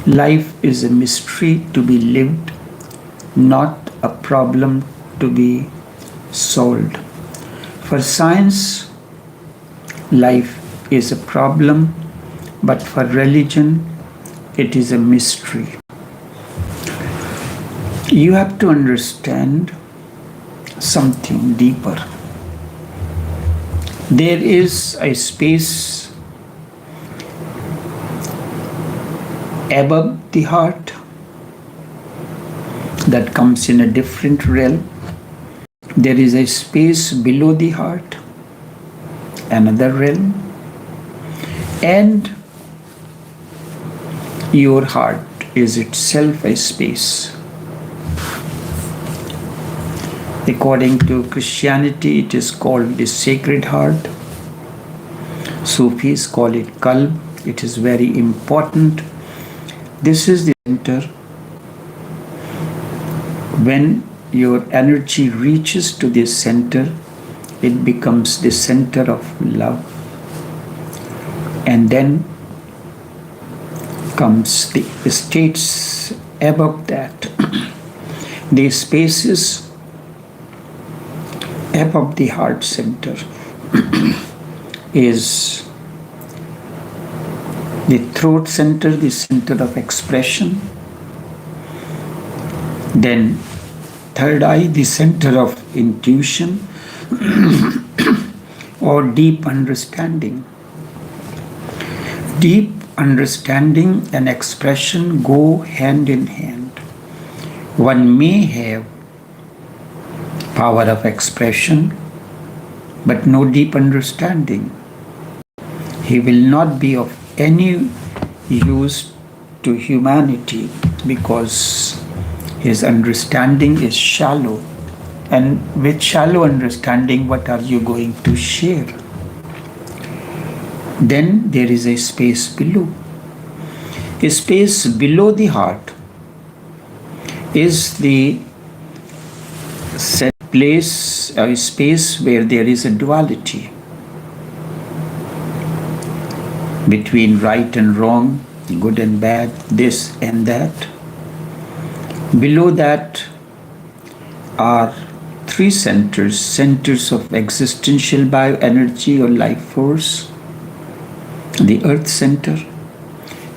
Life is a mystery to be lived, not a problem to be solved. For science, life is a problem, but for religion, it is a mystery. You have to understand something deeper. There is a space above the heart that comes in a different realm. There is a space below the heart, another realm, and your heart is itself a space. According to Christianity, it is called the Sacred Heart. Sufis call it Qalb. It is very important. This is the center. When your energy reaches to this center, it becomes the center of love. And then comes the states above that. The spaces above the heart center is the throat center, the center of expression. Then third eye, the center of intuition or deep understanding. Deep understanding and expression go hand in hand. One may have power of expression, but no deep understanding. He will not be of any use to humanity because his understanding is shallow. And with shallow understanding, what are you going to share? Then there is a space below. A space below the heart is the set place, a space where there is a duality between right and wrong, good and bad, this and that. Below that are three centers, centers of existential bioenergy or life force, the earth center,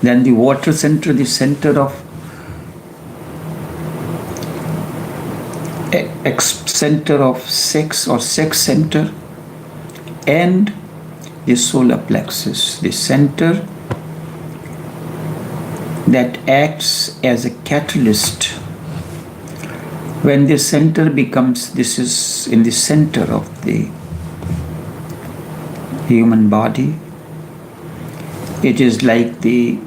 then the water center, the center of sex or sex center, and the solar plexus, the center that acts as a catalyst. When the center becomes, this is in the center of the human body, it is like the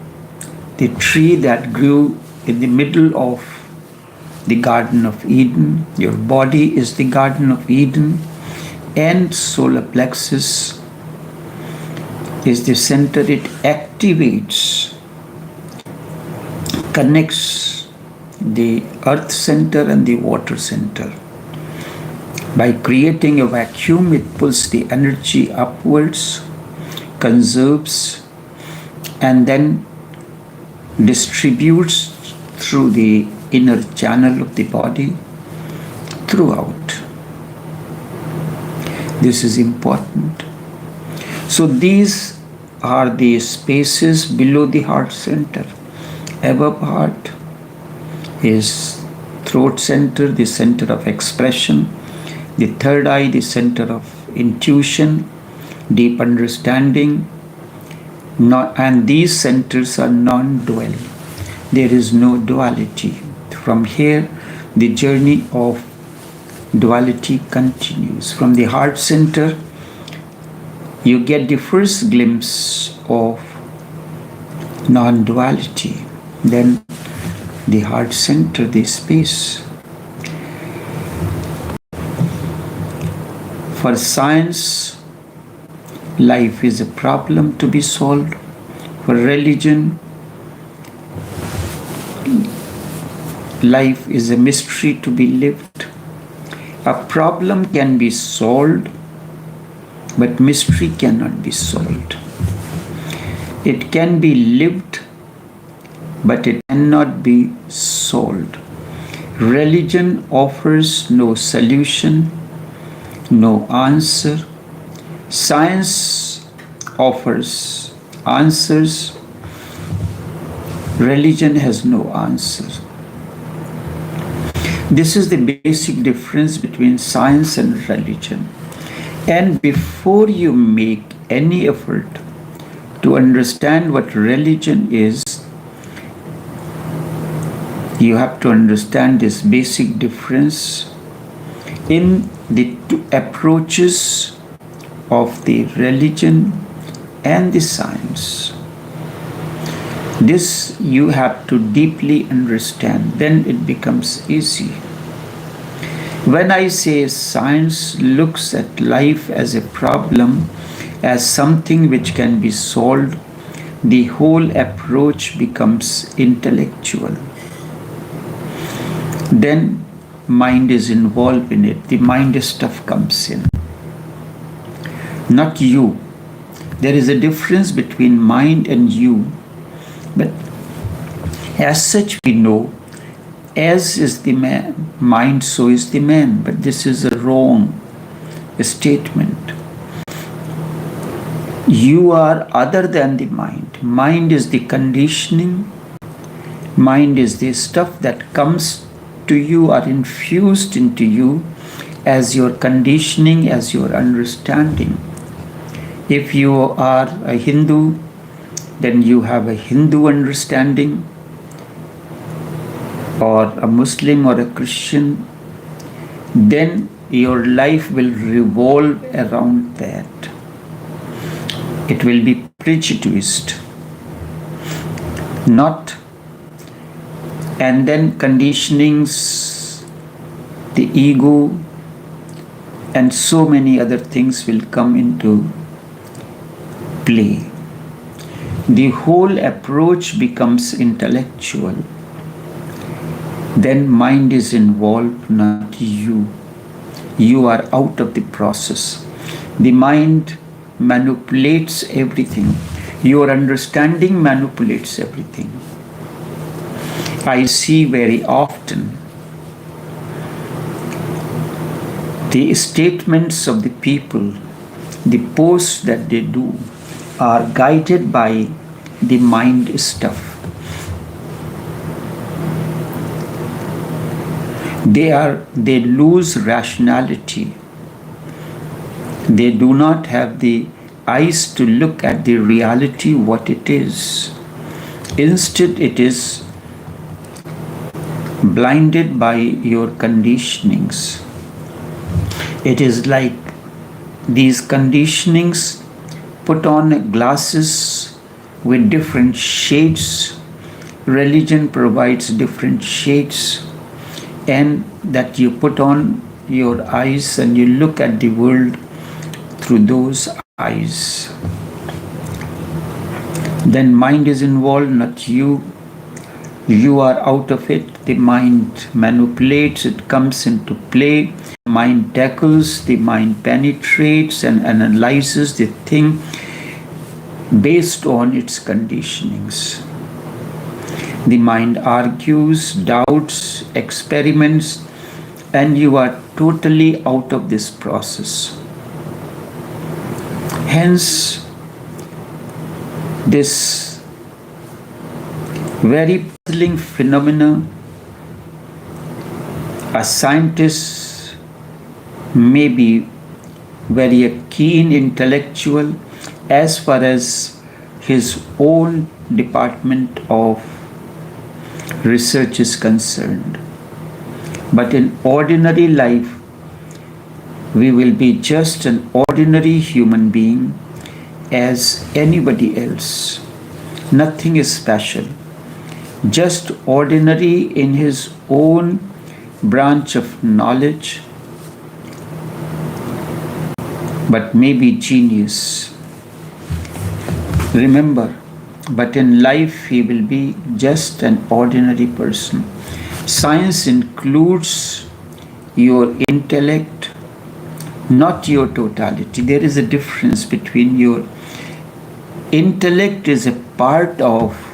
tree that grew in the middle of the Garden of Eden. Your body is the Garden of Eden, and solar plexus is the center. It activates, connects the earth center and the water center. By creating a vacuum, it pulls the energy upwards, conserves, and then distributes through the inner channel of the body throughout. This is important. So these are the spaces below the heart center. Above heart is throat center, the center of expression, the third eye, the center of intuition, deep understanding, and these centers are non-dual. There is no duality. From here, the journey of duality continues. From the heart center, you get the first glimpse of non-duality. Then the heart center, the space. For science, life is a problem to be solved. For religion, life is a mystery to be lived. A problem can be solved, but mystery cannot be solved. It can be lived but it cannot be solved. Religion offers no solution, no answer. Science offers answers. Religion has no answer. This is the basic difference between science and religion. And before you make any effort to understand what religion is, you have to understand this basic difference in the two approaches of the religion and the science. This you have to deeply understand, then it becomes easy. When I say science looks at life as a problem, as something which can be solved, the whole approach becomes intellectual. Then mind is involved in it, the mind stuff comes in. Not you. There is a difference between mind and you. But as such we know, as is the mind, so is the man. But this is a wrong statement. You are other than the mind. Mind is the conditioning. Mind is the stuff that comes to you or infused into you as your conditioning, as your understanding. If you are a Hindu, then you have a Hindu understanding, or a Muslim or a Christian, then your life will revolve around that. It will be prejudiced, not, and then conditionings, the ego, and so many other things will come into play. The whole approach becomes intellectual. Then mind is involved, not you. You are out of the process. The mind manipulates everything. Your understanding manipulates everything. I see very often the statements of the people, the posts that they do, are guided by the mind stuff. They lose rationality. They do not have the eyes to look at the reality, what it is. Instead, it is blinded by your conditionings. It is like these conditionings put on glasses with different shades. Religion provides different shades, and that you put on your eyes and you look at the world through those eyes. Then mind is involved, not you. You are out of it. The mind manipulates, it comes into play. Mind tackles, the mind penetrates and analyzes the thing based on its conditionings. The mind argues, doubts, experiments, and you are totally out of this process. Hence, this very puzzling phenomena, a scientist may be very keen intellectual as far as his own department of research is concerned. But in ordinary life, we will be just an ordinary human being as anybody else. Nothing is special. Just ordinary in his own branch of knowledge, but maybe genius. Remember, but in life he will be just an ordinary person. Science includes your intellect, not your totality. There is a difference between your intellect is a part of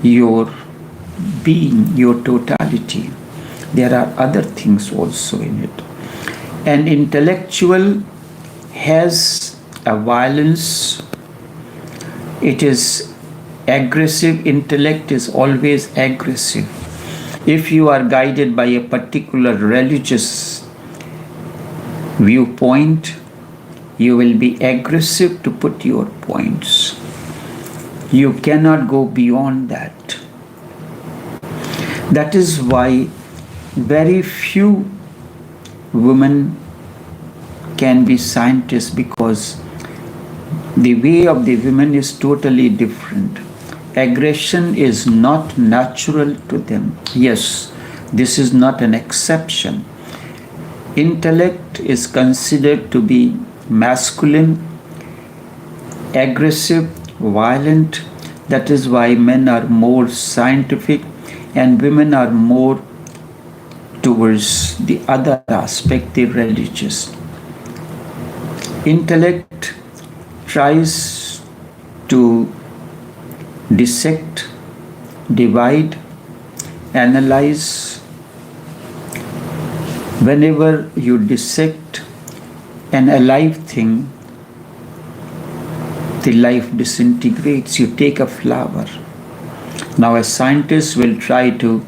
your being, your totality. There are other things also in it. An intellectual has a violence. It is aggressive. Intellect is always aggressive. If you are guided by a particular religious viewpoint, you will be aggressive to put your points. You cannot go beyond that. That is why very few women can be scientists, because the way of the women is totally different. Aggression is not natural to them. Yes, this is not an exception. Intellect is considered to be masculine, aggressive, violent. That is why men are more scientific and women are more towards the other aspect, the religious. Intellect tries to dissect, divide, analyze. Whenever you dissect an alive thing, the life disintegrates. You take a flower. Now a scientist will try to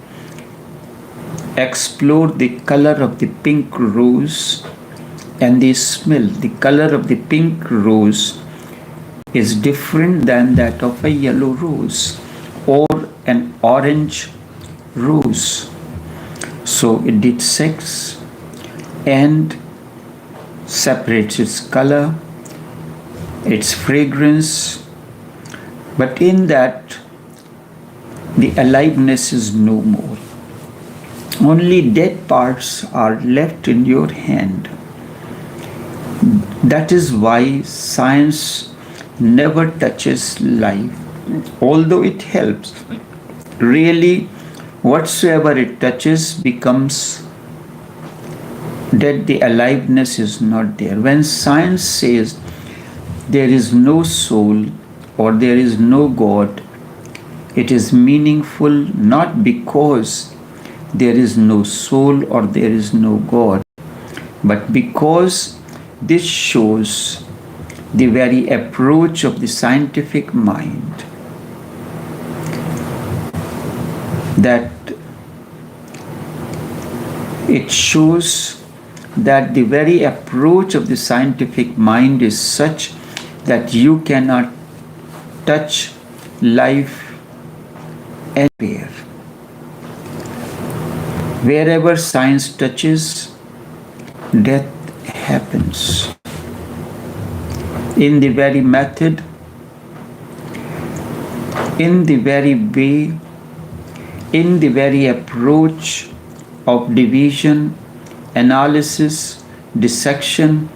explore the color of the pink rose, and they smell the color of the pink rose is different than that of a yellow rose or an orange rose. So it dissects and separates its color, its fragrance, but in that the aliveness is no more. Only dead parts are left in your hand. That is why science never touches life, although it helps. Really, whatsoever it touches becomes dead. The aliveness is not there. When science says there is no soul or there is no God, it is meaningful not because there is no soul or there is no God, but because this shows the very approach of the scientific mind, that it shows that the very approach of the scientific mind is such that you cannot touch life anywhere. Wherever science touches, death happens. In the very method, in the very way, in the very approach of division, analysis, dissection,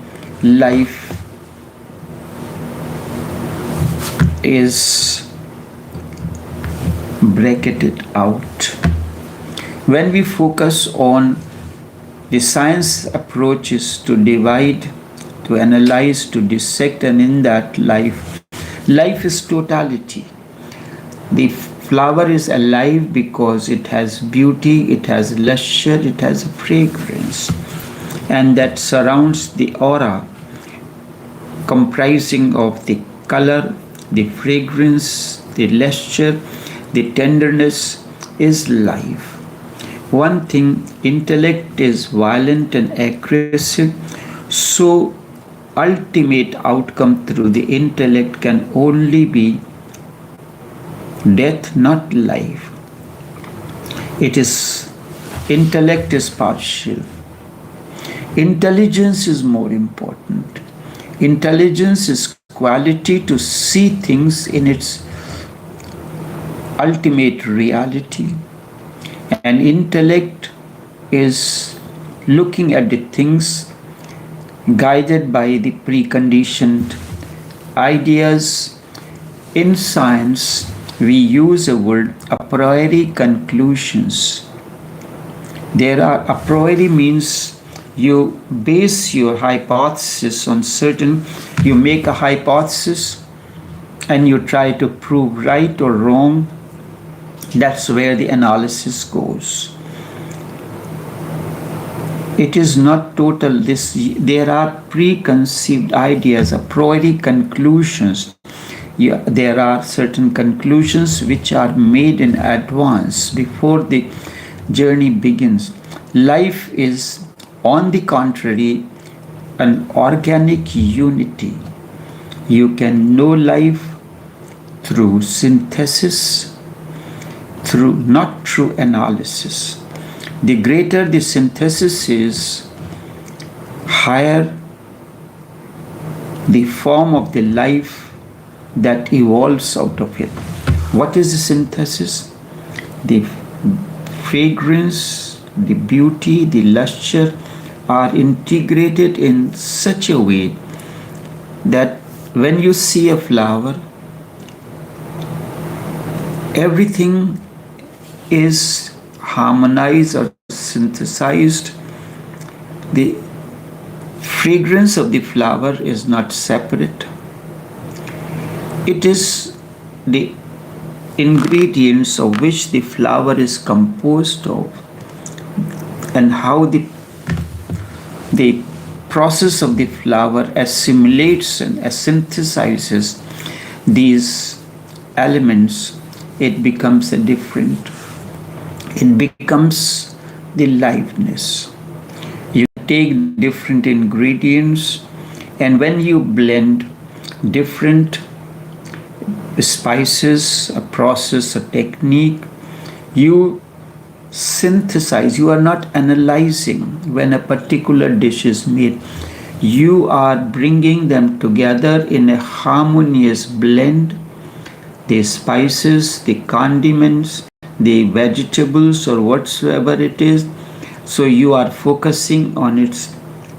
life is bracketed out. When we focus on the science approach is to divide, to analyze, to dissect, and in that life is totality. The flower is alive because it has beauty, it has luster, it has fragrance, and that surrounds the aura comprising of the color, the fragrance, the luster, the tenderness is life. One thing, intellect is violent and aggressive, so ultimate outcome through the intellect can only be death, not life. Intellect is partial. Intelligence is more important. Intelligence is quality to see things in its ultimate reality. And intellect is looking at the things guided by the preconditioned ideas. In science, we use a word a priori conclusions. A priori means you base your hypothesis on certain, you make a hypothesis and you try to prove right or wrong That's where the analysis goes. It is not total. There are preconceived ideas, a priori conclusions. There are certain conclusions which are made in advance before the journey begins. Life is, on the contrary, an organic unity. You can know life through synthesis, not through analysis. The greater the synthesis is, higher the form of the life that evolves out of it. What is the synthesis? The fragrance, the beauty, the luster are integrated in such a way that when you see a flower, everything is harmonized or synthesized. The fragrance of the flower is not separate. It is the ingredients of which the flower is composed of, and how the process of the flower assimilates and synthesizes these elements. It becomes it becomes the liveness. You take different ingredients, and when you blend different spices, a process, a technique, you synthesize. You are not analyzing when a particular dish is made. You are bringing them together in a harmonious blend. The spices, the condiments, the vegetables, or whatsoever it is. So you are focusing on its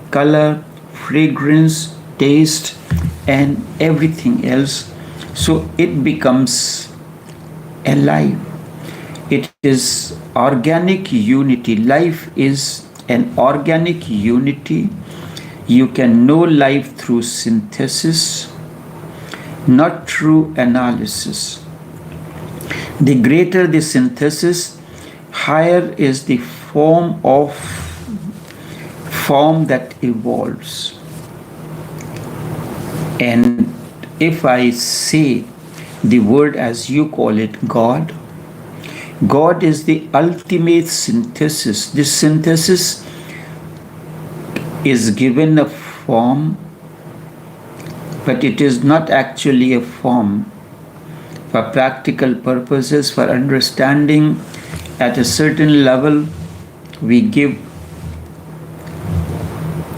color, fragrance, taste, and everything else. So it becomes alive. It is organic unity. Life is an organic unity. You can know life through synthesis, not through analysis. The greater the synthesis, higher is the form that evolves. And if I say the word as you call it, God is the ultimate synthesis. This synthesis is given a form, but it is not actually a form. For practical purposes, for understanding at a certain level, we give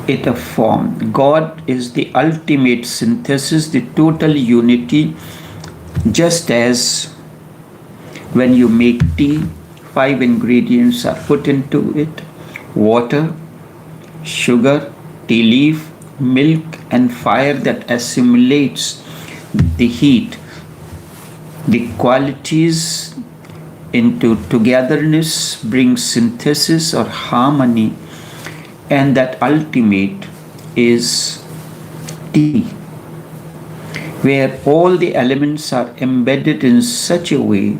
it a form. God is the ultimate synthesis, the total unity, just as when you make tea, 5 ingredients are put into it: water, sugar, tea leaf, milk, and fire that assimilates the heat. The qualities into togetherness brings synthesis or harmony, and that ultimate is tea, where all the elements are embedded in such a way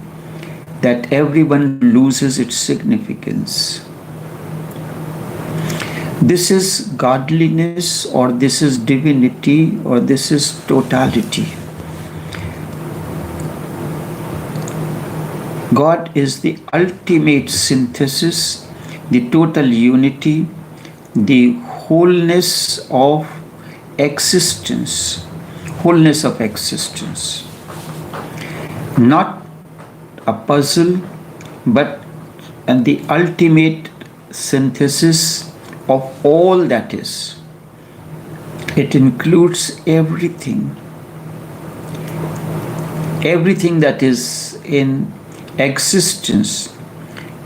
that everyone loses its significance. This is godliness, or this is divinity, or this is totality. God is the ultimate synthesis, the total unity, the wholeness of existence. Wholeness of existence. Not a puzzle, but the ultimate synthesis of all that is. It includes everything. Everything that is in existence,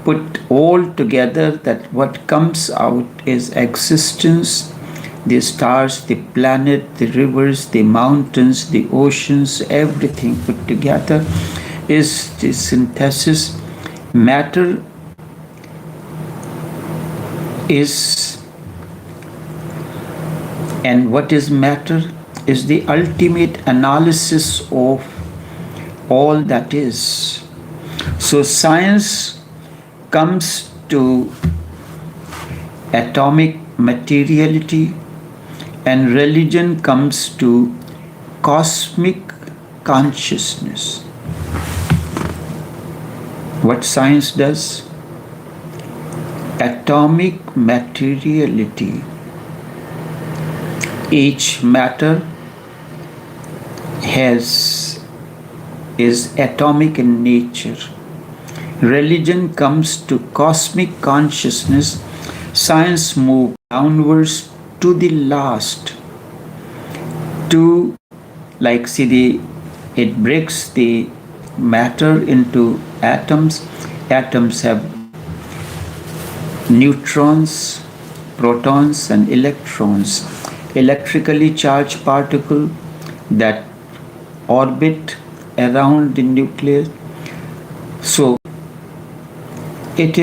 put all together, that what comes out is existence. The stars, the planet, the rivers, the mountains, the oceans, everything put together is the synthesis. Matter is, and what is matter is the ultimate analysis of all that is. So science comes to atomic materiality, and religion comes to cosmic consciousness. What science does? Atomic materiality. Each matter is atomic in nature. Religion comes to cosmic consciousness. Science moves downwards to the last. To, like, see, it breaks the matter into atoms. Atoms have neutrons, protons, and electrons. Electrically charged particles that orbit around the nucleus. So it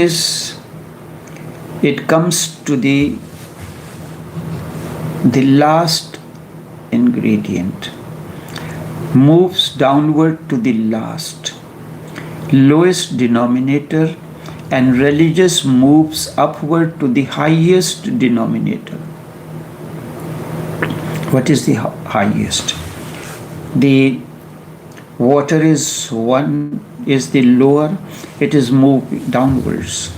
comes to the last ingredient, moves downward to the lowest denominator, and religious moves upward to the highest denominator. What is the highest? The water is the lower, it is moved downwards.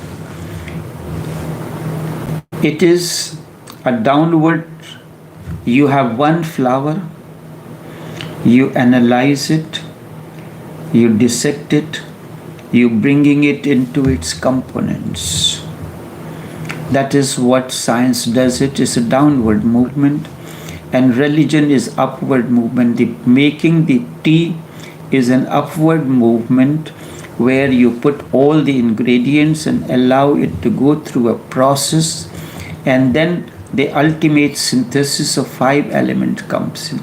It is a downward. You have one flower, you analyze it, you dissect it, you bringing it into its components. That is what science does. It is a downward movement, and religion is upward movement. The making the tea is an upward movement where you put all the ingredients and allow it to go through a process, and then the ultimate synthesis of 5 elements comes in.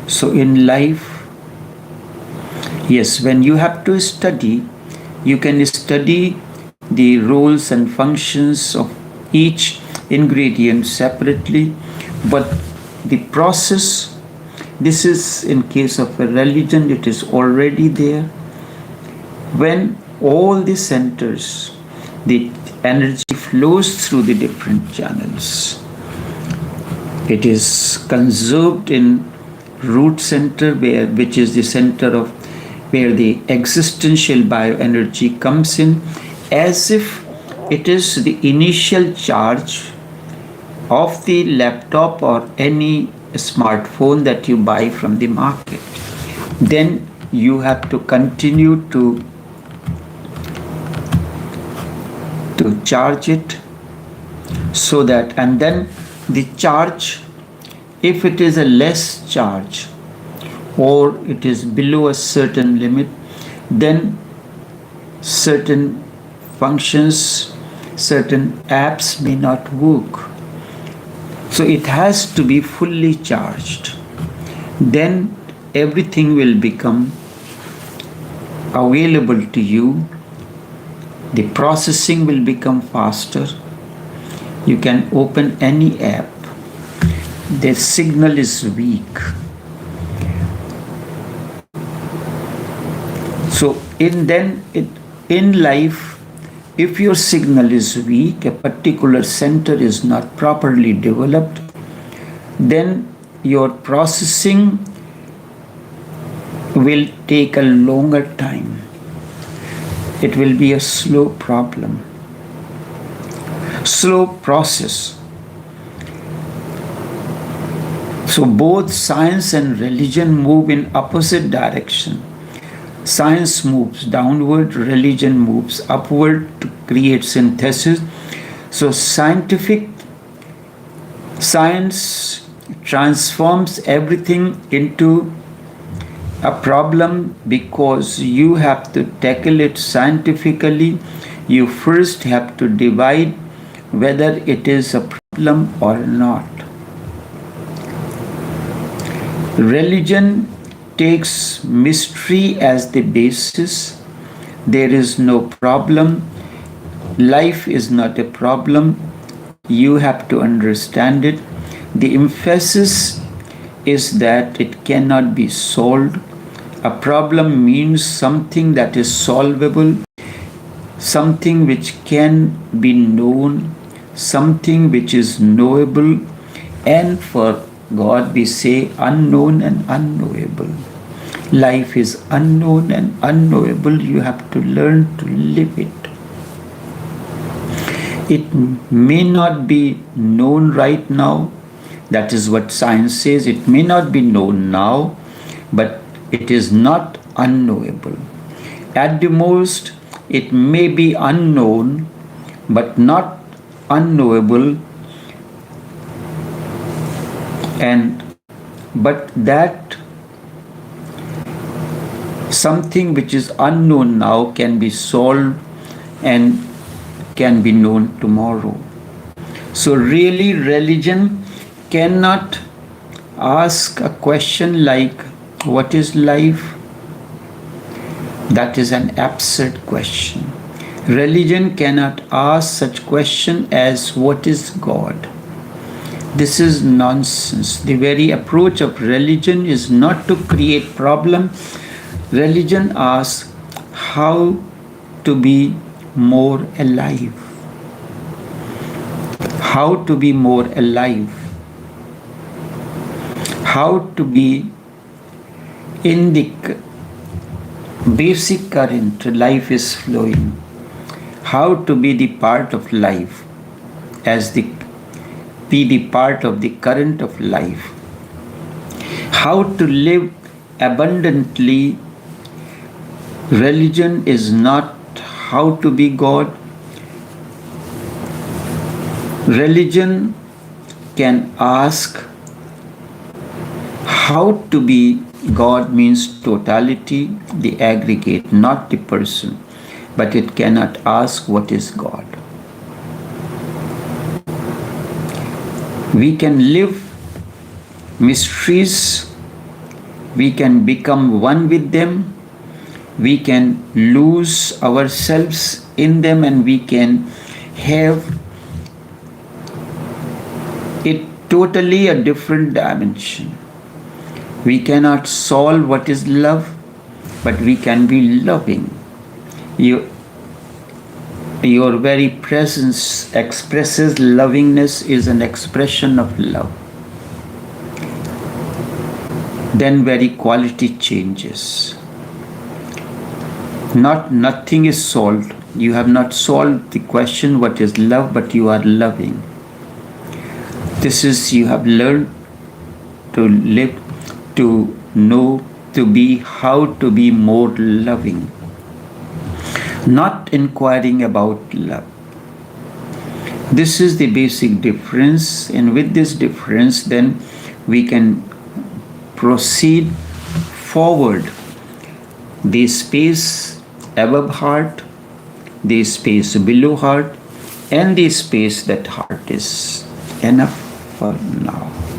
So in life, yes, when you have to study, you can study the roles and functions of each ingredient separately, but the process, this is in case of a religion, it is already there. When all the centers, the energy flows through the different channels. It is conserved in root center, which is the center of where the existential bioenergy comes in, as if it is the initial charge of the laptop or any smartphone that you buy from the market. Then you have to continue to charge it, so that, and then the charge, if it is a less charge or it is below a certain limit, then certain functions, certain apps may not work. So it has to be fully charged. Then everything will become available to you. The processing will become faster. You can open any app. The signal is weak. So in life, if your signal is weak, a particular center is not properly developed, then your processing will take a longer time. It will be a slow problem, slow process. So both science and religion move in opposite direction. Science moves downward, religion moves upward to create synthesis. So science transforms everything into a problem because you have to tackle it scientifically. You first have to divide whether it is a problem or not. Religion takes mystery as the basis. There is no problem. Life is not a problem. You have to understand it. The emphasis is that it cannot be solved A problem means something that is solvable, something which can be known, something which is knowable, and for God we say unknown and unknowable. Life is unknown and unknowable. You have to learn to live it. It may not be known right now. That is what science says. It may not be known now, but it is not unknowable. At the most, it may be unknown, but not unknowable. But that something which is unknown now can be solved and can be known tomorrow. So really, religion cannot ask a question like, what is life? That is an absurd question. Religion cannot ask such question as, what is God? This is nonsense. The very approach of religion is not to create problem. Religion asks how to be more alive. How to be more alive. How to be in the basic current life is flowing. How to be the part of life be the part of the current of life. How to live abundantly. Religion is not how to be God. Religion can ask how to be God means totality, the aggregate, not the person. But it cannot ask what is God. We can live mysteries. We can become one with them. We can lose ourselves in them, and we can have it totally a different dimension. We cannot solve what is love, but we can be loving. Your very presence expresses lovingness, is an expression of love. Then very quality changes. Nothing is solved. You have not solved the question what is love, but you are loving. This is, you have learned to live, to know, to be, how to be more loving. Not inquiring about love. This is the basic difference, and with this difference, then we can proceed forward. The space above heart, the space below heart, and the space that heart is enough for now.